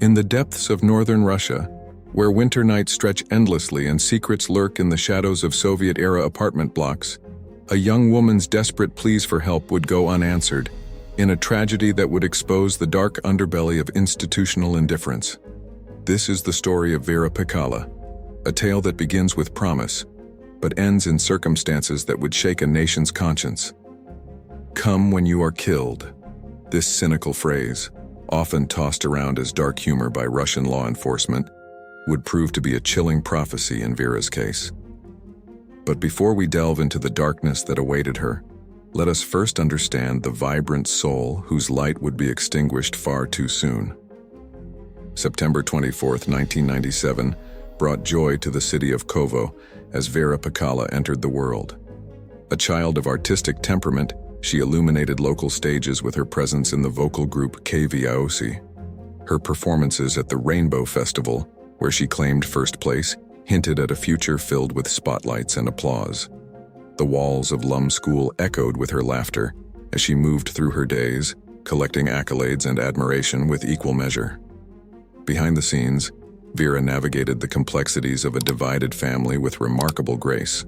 In the depths of northern Russia, where winter nights stretch endlessly and secrets lurk in the shadows of Soviet-era apartment blocks, a young woman's desperate pleas for help would go unanswered, in a tragedy that would expose the dark underbelly of institutional indifference. This is the story of Vera Pekala, a tale that begins with promise, but ends in circumstances that would shake a nation's conscience. "Come when you are killed." This cynical phrase, often tossed around as dark humor by Russian law enforcement, would prove to be a chilling prophecy in Vera's case. But before we delve into the darkness that awaited her, let us first understand the vibrant soul whose light would be extinguished far too soon. September 24, 1997, brought joy to the city of Kovo as Vera Pekala entered the world. A child of artistic temperament, she illuminated local stages with her presence in the vocal group KVIOC. Her performances at the Rainbow Festival, where she claimed first place, hinted at a future filled with spotlights and applause. The walls of Lum School echoed with her laughter as she moved through her days, collecting accolades and admiration with equal measure. Behind the scenes, Vera navigated the complexities of a divided family with remarkable grace.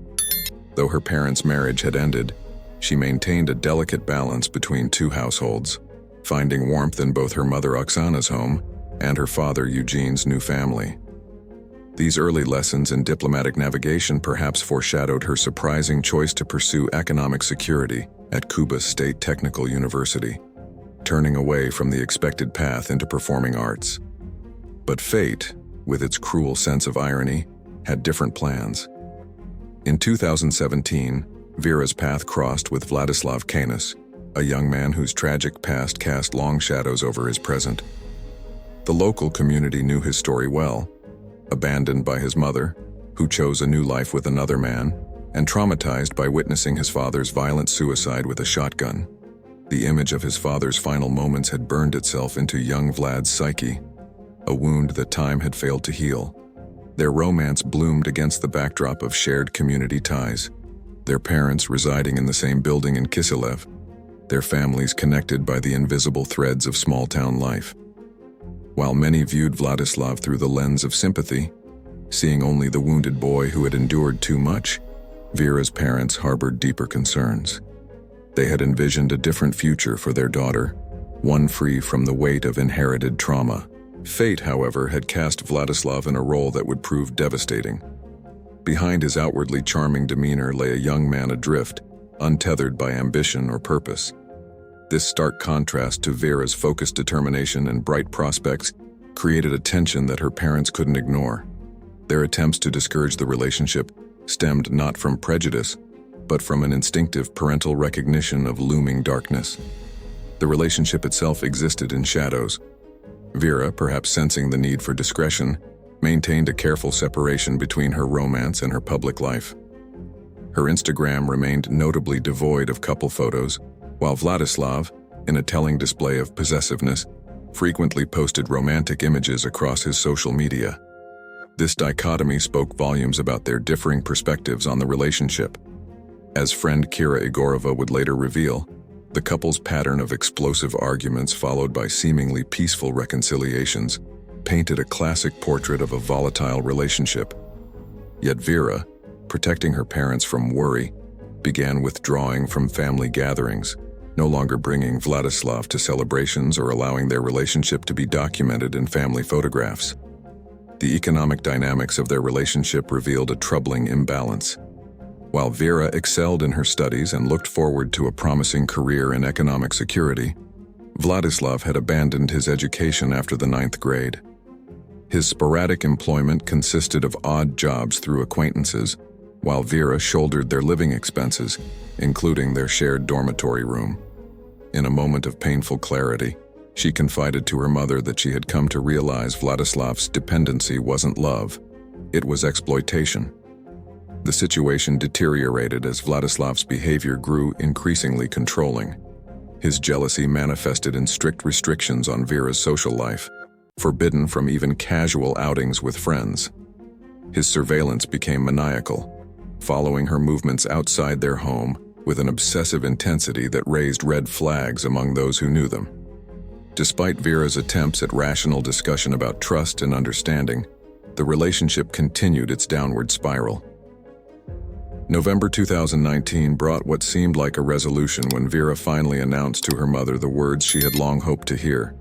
Though her parents' marriage had ended, she maintained a delicate balance between two households, finding warmth in both her mother Oksana's home and her father Eugene's new family. These early lessons in diplomatic navigation perhaps foreshadowed her surprising choice to pursue economic security at Kuba State Technical University, turning away from the expected path into performing arts. But fate, with its cruel sense of irony, had different plans. In 2017, Vera's path crossed with Vladislav Canis, a young man whose tragic past cast long shadows over his present. The local community knew his story well. Abandoned by his mother, who chose a new life with another man, and traumatized by witnessing his father's violent suicide with a shotgun. The image of his father's final moments had burned itself into young Vlad's psyche, a wound that time had failed to heal. Their romance bloomed against the backdrop of shared community ties, their parents residing in the same building in Kiselev, their families connected by the invisible threads of small-town life. While many viewed Vladislav through the lens of sympathy, seeing only the wounded boy who had endured too much, Vera's parents harbored deeper concerns. They had envisioned a different future for their daughter, one free from the weight of inherited trauma. Fate, however, had cast Vladislav in a role that would prove devastating. Behind his outwardly charming demeanor lay a young man adrift, untethered by ambition or purpose. This stark contrast to Vera's focused determination and bright prospects created a tension that her parents couldn't ignore. Their attempts to discourage the relationship stemmed not from prejudice, but from an instinctive parental recognition of looming darkness. The relationship itself existed in shadows. Vera, perhaps sensing the need for discretion, maintained a careful separation between her romance and her public life. Her Instagram remained notably devoid of couple photos, while Vladislav, in a telling display of possessiveness, frequently posted romantic images across his social media. This dichotomy spoke volumes about their differing perspectives on the relationship. As friend Kira Igorova would later reveal, the couple's pattern of explosive arguments followed by seemingly peaceful reconciliations painted a classic portrait of a volatile relationship. Yet Vera, protecting her parents from worry, began withdrawing from family gatherings, no longer bringing Vladislav to celebrations or allowing their relationship to be documented in family photographs. The economic dynamics of their relationship revealed a troubling imbalance. While Vera excelled in her studies and looked forward to a promising career in economic security, Vladislav had abandoned his education after the 9th grade. His sporadic employment consisted of odd jobs through acquaintances, while Vera shouldered their living expenses, including their shared dormitory room. In a moment of painful clarity, she confided to her mother that she had come to realize Vladislav's dependency wasn't love, it was exploitation. The situation deteriorated as Vladislav's behavior grew increasingly controlling. His jealousy manifested in strict restrictions on Vera's social life, forbidden from even casual outings with friends. His surveillance became maniacal, following her movements outside their home with an obsessive intensity that raised red flags among those who knew them. Despite Vera's attempts at rational discussion about trust and understanding, the relationship continued its downward spiral. November 2019 brought what seemed like a resolution when Vera finally announced to her mother the words she had long hoped to hear.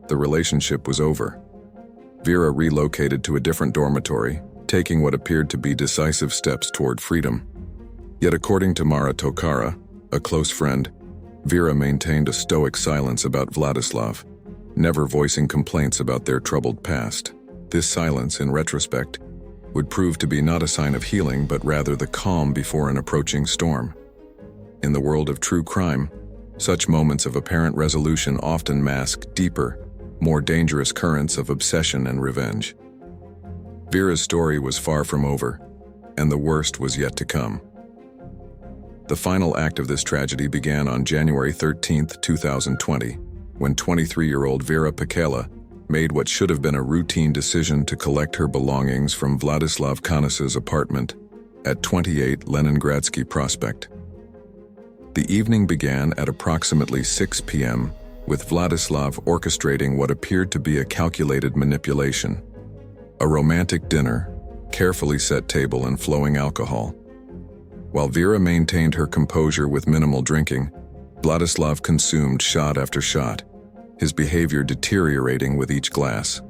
The relationship was over. Vera relocated to a different dormitory, taking what appeared to be decisive steps toward freedom. Yet according to Mara Tokara, a close friend, Vera maintained a stoic silence about Vladislav, never voicing complaints about their troubled past. This silence, in retrospect, would prove to be not a sign of healing but rather the calm before an approaching storm. In the world of true crime, such moments of apparent resolution often mask deeper, more dangerous currents of obsession and revenge. Vera's story was far from over, and the worst was yet to come. The final act of this tragedy began on January 13, 2020, when 23-year-old Vera Pekala made what should have been a routine decision to collect her belongings from Vladislav Kanas's apartment at 28 Leningradsky Prospect. The evening began at approximately 6 p.m., with Vladislav orchestrating what appeared to be a calculated manipulation. A romantic dinner, carefully set table and flowing alcohol. While Vera maintained her composure with minimal drinking, Vladislav consumed shot after shot, his behavior deteriorating with each glass.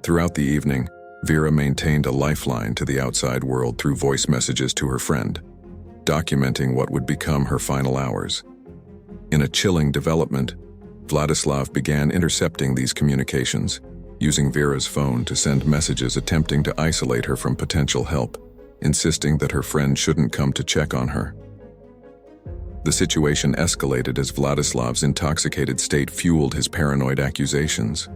Throughout the evening, Vera maintained a lifeline to the outside world through voice messages to her friend, documenting what would become her final hours. In a chilling development, Vladislav began intercepting these communications, using Vera's phone to send messages attempting to isolate her from potential help, insisting that her friend shouldn't come to check on her. The situation escalated as Vladislav's intoxicated state fueled his paranoid accusations.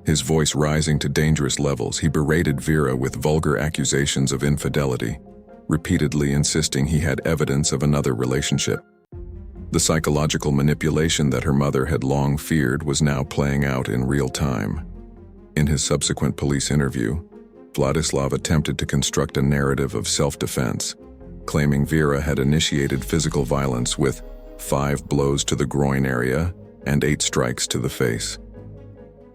His voice rising to dangerous levels, he berated Vera with vulgar accusations of infidelity, repeatedly insisting he had evidence of another relationship. The psychological manipulation that her mother had long feared was now playing out in real time. In his subsequent police interview, Vladislav attempted to construct a narrative of self-defense, claiming Vera had initiated physical violence with 5 blows to the groin area and 8 strikes to the face.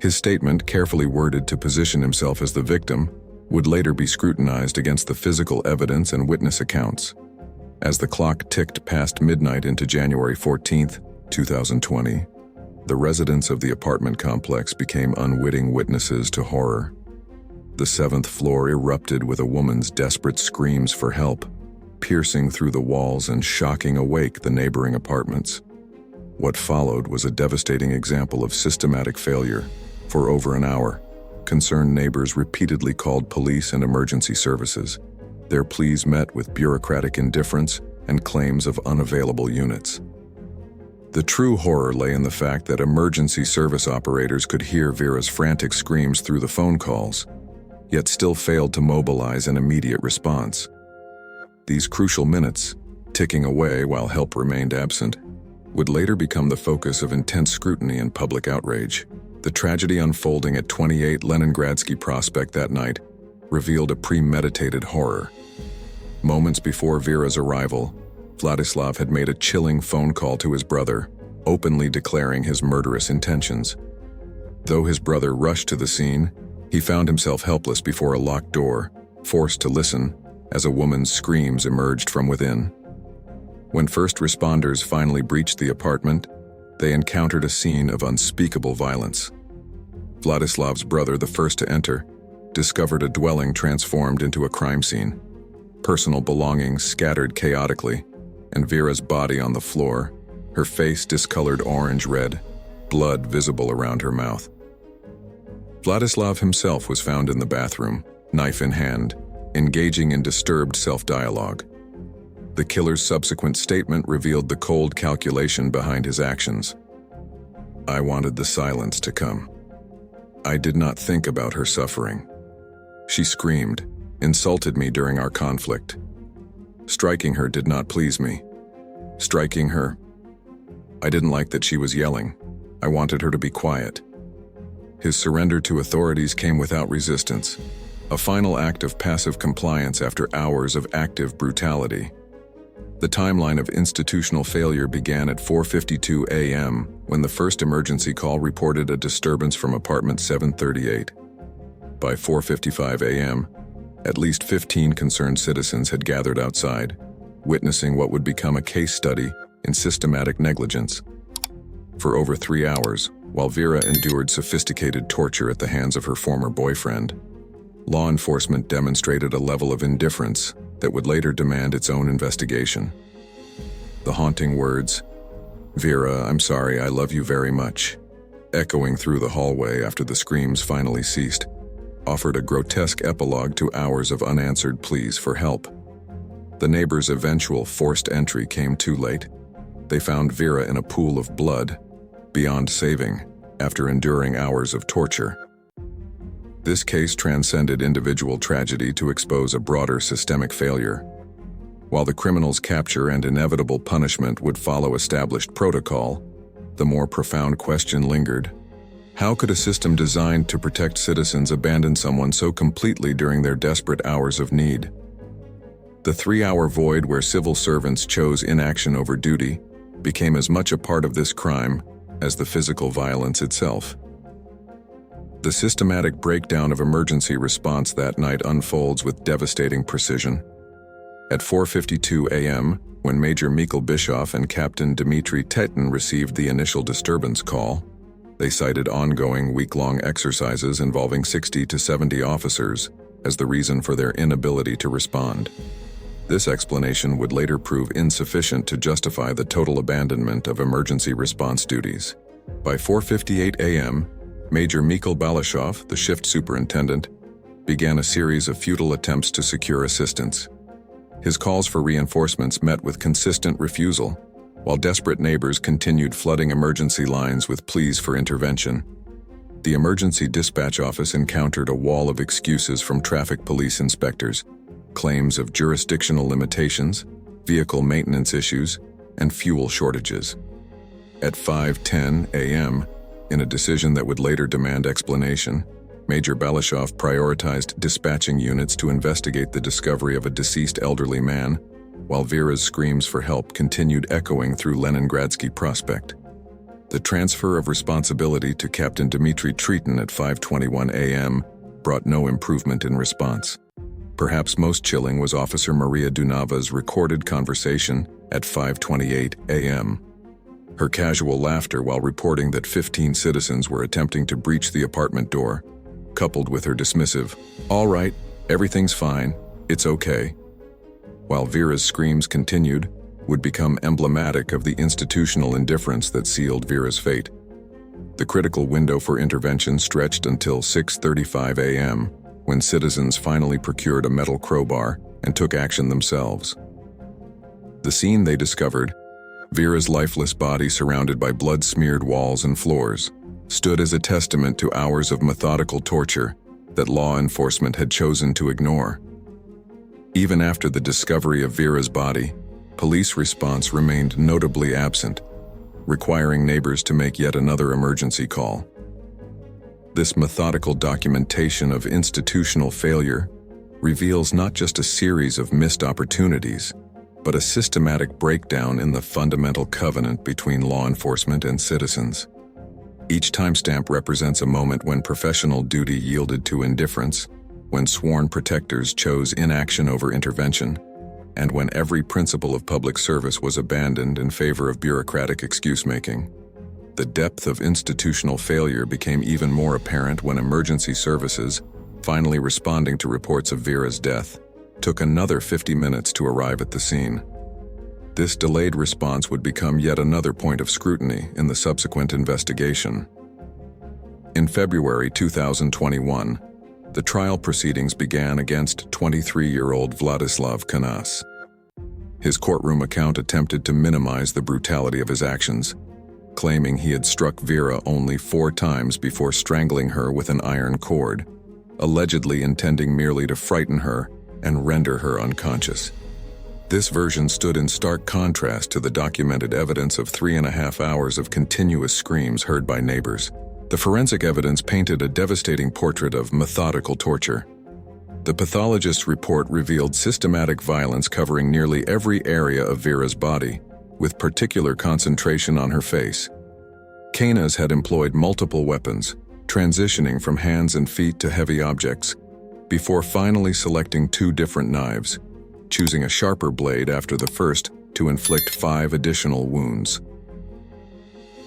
His statement, carefully worded to position himself as the victim, would later be scrutinized against the physical evidence and witness accounts. As the clock ticked past midnight into January 14, 2020, the residents of the apartment complex became unwitting witnesses to horror. The 7th floor erupted with a woman's desperate screams for help, piercing through the walls and shocking awake the neighboring apartments. What followed was a devastating example of systematic failure. For over an hour, concerned neighbors repeatedly called police and emergency services. Their pleas met with bureaucratic indifference and claims of unavailable units. The true horror lay in the fact that emergency service operators could hear Vera's frantic screams through the phone calls, yet still failed to mobilize an immediate response. These crucial minutes, ticking away while help remained absent, would later become the focus of intense scrutiny and public outrage. The tragedy unfolding at 28 Leningradsky Prospect that night revealed a premeditated horror. Moments before Vera's arrival, Vladislav had made a chilling phone call to his brother, openly declaring his murderous intentions. Though his brother rushed to the scene, he found himself helpless before a locked door, forced to listen as a woman's screams emerged from within. When first responders finally breached the apartment, they encountered a scene of unspeakable violence. Vladislav's brother, the first to enter, discovered a dwelling transformed into a crime scene, personal belongings scattered chaotically, and Vera's body on the floor, her face discolored orange-red, blood visible around her mouth. Vladislav himself was found in the bathroom, knife in hand, engaging in disturbed self-dialogue. The killer's subsequent statement revealed the cold calculation behind his actions. "I wanted the silence to come. I did not think about her suffering. She screamed, insulted me during our conflict. Striking her did not please me. Striking her, I didn't like that she was yelling. I wanted her to be quiet." His surrender to authorities came without resistance, a final act of passive compliance after hours of active brutality. The timeline of institutional failure began at 4:52 a.m. when the first emergency call reported a disturbance from apartment 738. By 4:55 a.m., at least 15 concerned citizens had gathered outside, witnessing what would become a case study in systematic negligence. For over 3 hours, while Vera endured sophisticated torture at the hands of her former boyfriend, law enforcement demonstrated a level of indifference that would later demand its own investigation. The haunting words, "Vera, I'm sorry, I love you very much," echoing through the hallway after the screams finally ceased, offered a grotesque epilogue to hours of unanswered pleas for help. The neighbors' eventual forced entry came too late. They found Vera in a pool of blood, beyond saving, after enduring hours of torture. This case transcended individual tragedy to expose a broader systemic failure. While the criminal's capture and inevitable punishment would follow established protocol, the more profound question lingered. How could a system designed to protect citizens abandon someone so completely during their desperate hours of need? The 3-hour void where civil servants chose inaction over duty became as much a part of this crime as the physical violence itself. The systematic breakdown of emergency response that night unfolds with devastating precision. At 4:52 a.m., when Major Mikhail Bischoff and Captain Dmitry Tetin received the initial disturbance call, they cited ongoing week-long exercises involving 60 to 70 officers as the reason for their inability to respond. This explanation would later prove insufficient to justify the total abandonment of emergency response duties. By 4:58 a.m., Major Mikhail Balashov, the shift superintendent, began a series of futile attempts to secure assistance. His calls for reinforcements met with consistent refusal, while desperate neighbors continued flooding emergency lines with pleas for intervention. The emergency dispatch office encountered a wall of excuses from traffic police inspectors, claims of jurisdictional limitations, vehicle maintenance issues, and fuel shortages. At 5:10 a.m., in a decision that would later demand explanation, Major Balashov prioritized dispatching units to investigate the discovery of a deceased elderly man, while Vera's screams for help continued echoing through Leningradsky Prospect. The transfer of responsibility to Captain Dmitry Tretin at 5:21 a.m. brought no improvement in response. Perhaps most chilling was Officer Maria Dunava's recorded conversation at 5:28 a.m. Her casual laughter while reporting that 15 citizens were attempting to breach the apartment door, coupled with her dismissive, "All right, everything's fine, it's okay," while Vera's screams continued, would become emblematic of the institutional indifference that sealed Vera's fate. The critical window for intervention stretched until 6:35 a.m., when citizens finally procured a metal crowbar and took action themselves. The scene they discovered, Vera's lifeless body surrounded by blood-smeared walls and floors, stood as a testament to hours of methodical torture that law enforcement had chosen to ignore. Even after the discovery of Vera's body, police response remained notably absent, requiring neighbors to make yet another emergency call. This methodical documentation of institutional failure reveals not just a series of missed opportunities, but a systematic breakdown in the fundamental covenant between law enforcement and citizens. Each timestamp represents a moment when professional duty yielded to indifference, when sworn protectors chose inaction over intervention, and when every principle of public service was abandoned in favor of bureaucratic excuse-making. The depth of institutional failure became even more apparent when emergency services, finally responding to reports of Vera's death, took another 50 minutes to arrive at the scene. This delayed response would become yet another point of scrutiny in the subsequent investigation. In February 2021, the trial proceedings began against 23-year-old Vladislav Kanas. His courtroom account attempted to minimize the brutality of his actions, claiming he had struck Vera only 4 times before strangling her with an iron cord, allegedly intending merely to frighten her and render her unconscious. This version stood in stark contrast to the documented evidence of 3.5 hours of continuous screams heard by neighbors. The forensic evidence painted a devastating portrait of methodical torture. The pathologist's report revealed systematic violence covering nearly every area of Vera's body, with particular concentration on her face. Canas had employed multiple weapons, transitioning from hands and feet to heavy objects, before finally selecting 2 different knives, choosing a sharper blade after the first to inflict 5 additional wounds.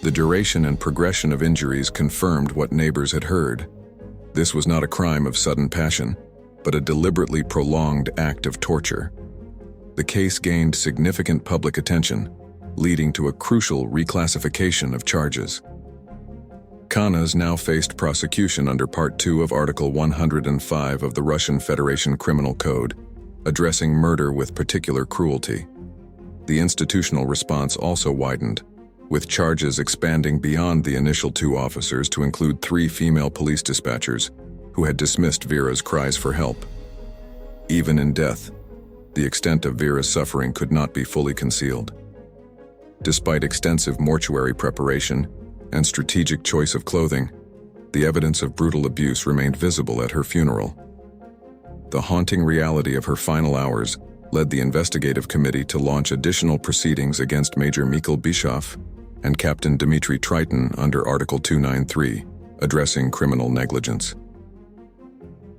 The duration and progression of injuries confirmed what neighbors had heard. This was not a crime of sudden passion, but a deliberately prolonged act of torture. The case gained significant public attention, leading to a crucial reclassification of charges. Canas now faced prosecution under Part 2 of Article 105 of the Russian Federation Criminal Code, addressing murder with particular cruelty. The institutional response also widened, with charges expanding beyond the initial 2 officers to include 3 female police dispatchers who had dismissed Vera's cries for help. Even in death, the extent of Vera's suffering could not be fully concealed. Despite extensive mortuary preparation and strategic choice of clothing, the evidence of brutal abuse remained visible at her funeral. The haunting reality of her final hours led the investigative committee to launch additional proceedings against Major Mikhail Bischoff and Captain Dmitry Triton under Article 293, addressing criminal negligence.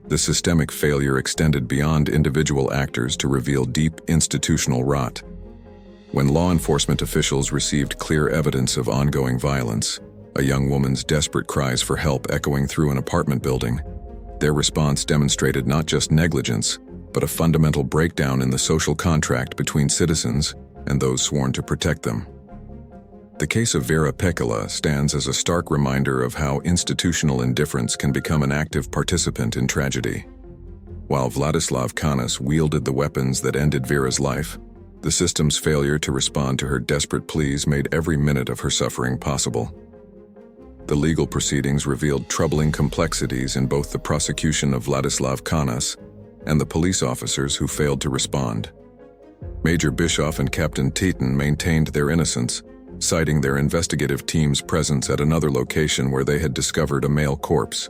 The systemic failure extended beyond individual actors to reveal deep institutional rot. When law enforcement officials received clear evidence of ongoing violence, a young woman's desperate cries for help echoing through an apartment building, their response demonstrated not just negligence, but a fundamental breakdown in the social contract between citizens and those sworn to protect them. The case of Vera Pekala stands as a stark reminder of how institutional indifference can become an active participant in tragedy. While Vladislav Canas wielded the weapons that ended Vera's life, the system's failure to respond to her desperate pleas made every minute of her suffering possible. The legal proceedings revealed troubling complexities in both the prosecution of Vladislav Canas and the police officers who failed to respond. Major Bischoff and Captain Triton maintained their innocence, citing their investigative team's presence at another location where they had discovered a male corpse.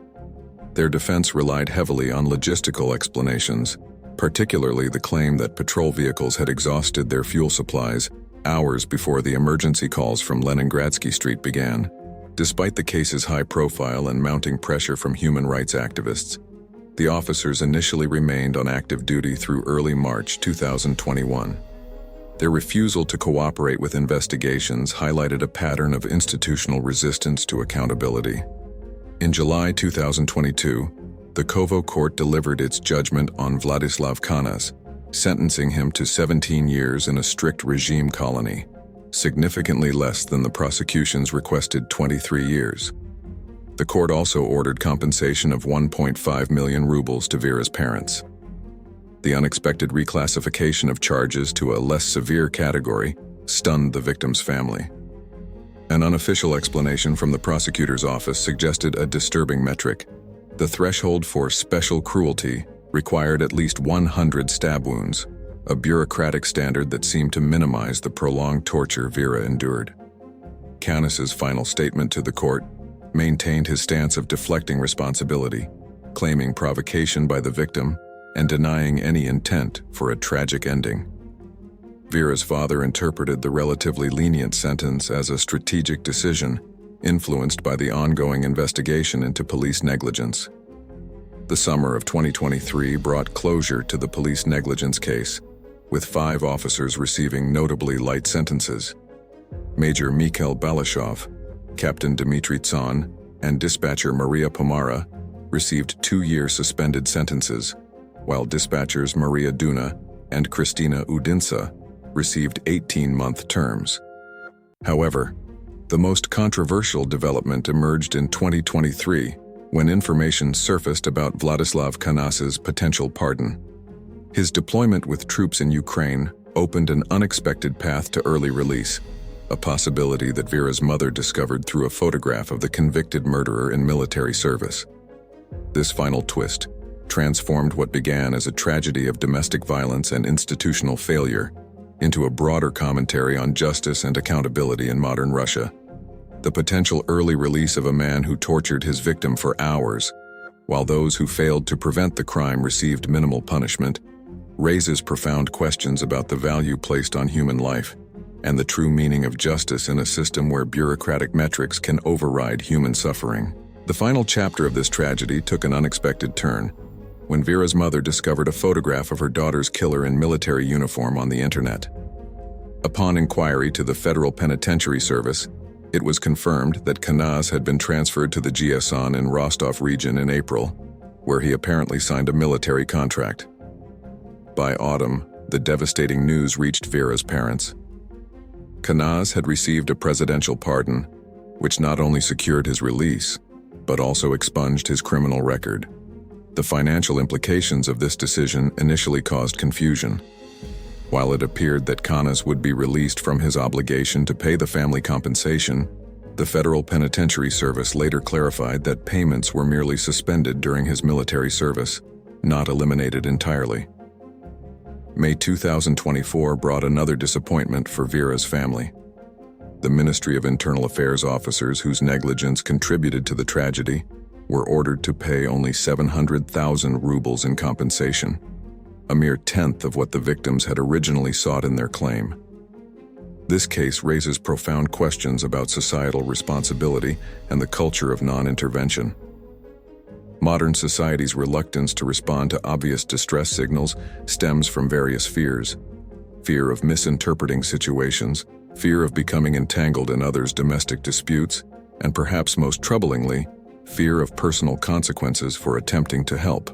Their defense relied heavily on logistical explanations, particularly the claim that patrol vehicles had exhausted their fuel supplies hours before the emergency calls from Leningradsky Street began. Despite the case's high profile and mounting pressure from human rights activists, the officers initially remained on active duty through early March 2021. Their refusal to cooperate with investigations highlighted a pattern of institutional resistance to accountability. In July 2022, the Kovo court delivered its judgment on Vladislav Canas, sentencing him to 17 years in a strict regime colony, significantly less than the prosecution's requested 23 years. The court also ordered compensation of 1.5 million rubles to Vera's parents. The unexpected reclassification of charges to a less severe category stunned the victim's family. An unofficial explanation from the prosecutor's office suggested a disturbing metric. The threshold for special cruelty required at least 100 stab wounds, a bureaucratic standard that seemed to minimize the prolonged torture Vera endured. Canas's final statement to the court maintained his stance of deflecting responsibility, claiming provocation by the victim and denying any intent for a tragic ending. Vera's father interpreted the relatively lenient sentence as a strategic decision, influenced by the ongoing investigation into police negligence. The summer of 2023 brought closure to the police negligence case, with 5 officers receiving notably light sentences. Major Mikhail Balashov, Captain Dmitry Tson, and dispatcher Maria Pomara received 2-year suspended sentences, while dispatchers Maria Duna and Kristina Udinsa received 18-month terms. However, the most controversial development emerged in 2023 when information surfaced about Vladislav Canas's potential pardon. His deployment with troops in Ukraine opened an unexpected path to early release, a possibility that Vera's mother discovered through a photograph of the convicted murderer in military service. This final twist transformed what began as a tragedy of domestic violence and institutional failure into a broader commentary on justice and accountability in modern Russia. The potential early release of a man who tortured his victim for hours while those who failed to prevent the crime received minimal punishment, raises profound questions about the value placed on human life and the true meaning of justice in a system where bureaucratic metrics can override human suffering. The final chapter of this tragedy took an unexpected turn when Vera's mother discovered a photograph of her daughter's killer in military uniform on the internet. Upon inquiry to the Federal Penitentiary Service, it was confirmed that Kanaz had been transferred to the GSON in Rostov region in April, where he apparently signed a military contract. By autumn, the devastating news reached Vera's parents. Kanaz had received a presidential pardon, which not only secured his release, but also expunged his criminal record. The financial implications of this decision initially caused confusion. While it appeared that Kanaz would be released from his obligation to pay the family compensation, the Federal Penitentiary Service later clarified that payments were merely suspended during his military service, not eliminated entirely. May 2024 brought another disappointment for Vera's family. The Ministry of Internal Affairs officers whose negligence contributed to the tragedy were ordered to pay only 700,000 rubles in compensation, a mere tenth of what the victims had originally sought in their claim. This case raises profound questions about societal responsibility and the culture of non-intervention. Modern society's reluctance to respond to obvious distress signals stems from various fears: fear of misinterpreting situations, fear of becoming entangled in others' domestic disputes, and perhaps most troublingly, fear of personal consequences for attempting to help.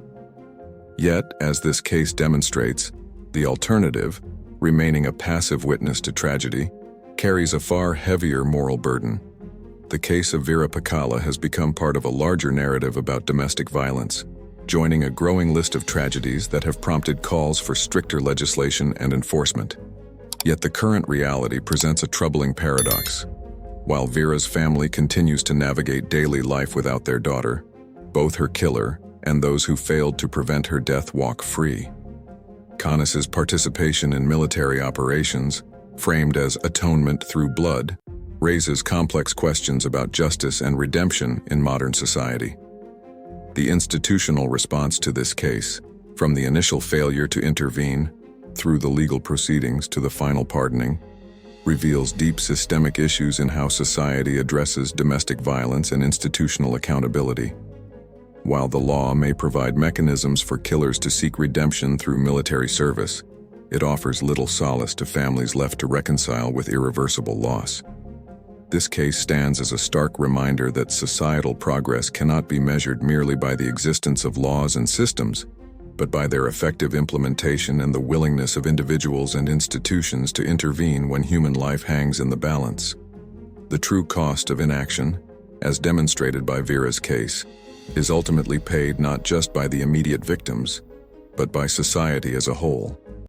Yet, as this case demonstrates, the alternative, remaining a passive witness to tragedy, carries a far heavier moral burden. The case of Vera Pekala has become part of a larger narrative about domestic violence, joining a growing list of tragedies that have prompted calls for stricter legislation and enforcement. Yet the current reality presents a troubling paradox. While Vera's family continues to navigate daily life without their daughter, both her killer and those who failed to prevent her death walk free. Kanaz's participation in military operations, framed as atonement through blood, raises complex questions about justice and redemption in modern society. The institutional response to this case, from the initial failure to intervene, through the legal proceedings to the final pardoning, reveals deep systemic issues in how society addresses domestic violence and institutional accountability. While the law may provide mechanisms for killers to seek redemption through military service, it offers little solace to families left to reconcile with irreversible loss. This case stands as a stark reminder that societal progress cannot be measured merely by the existence of laws and systems, but by their effective implementation and the willingness of individuals and institutions to intervene when human life hangs in the balance. The true cost of inaction, as demonstrated by Vera's case, is ultimately paid not just by the immediate victims, but by society as a whole.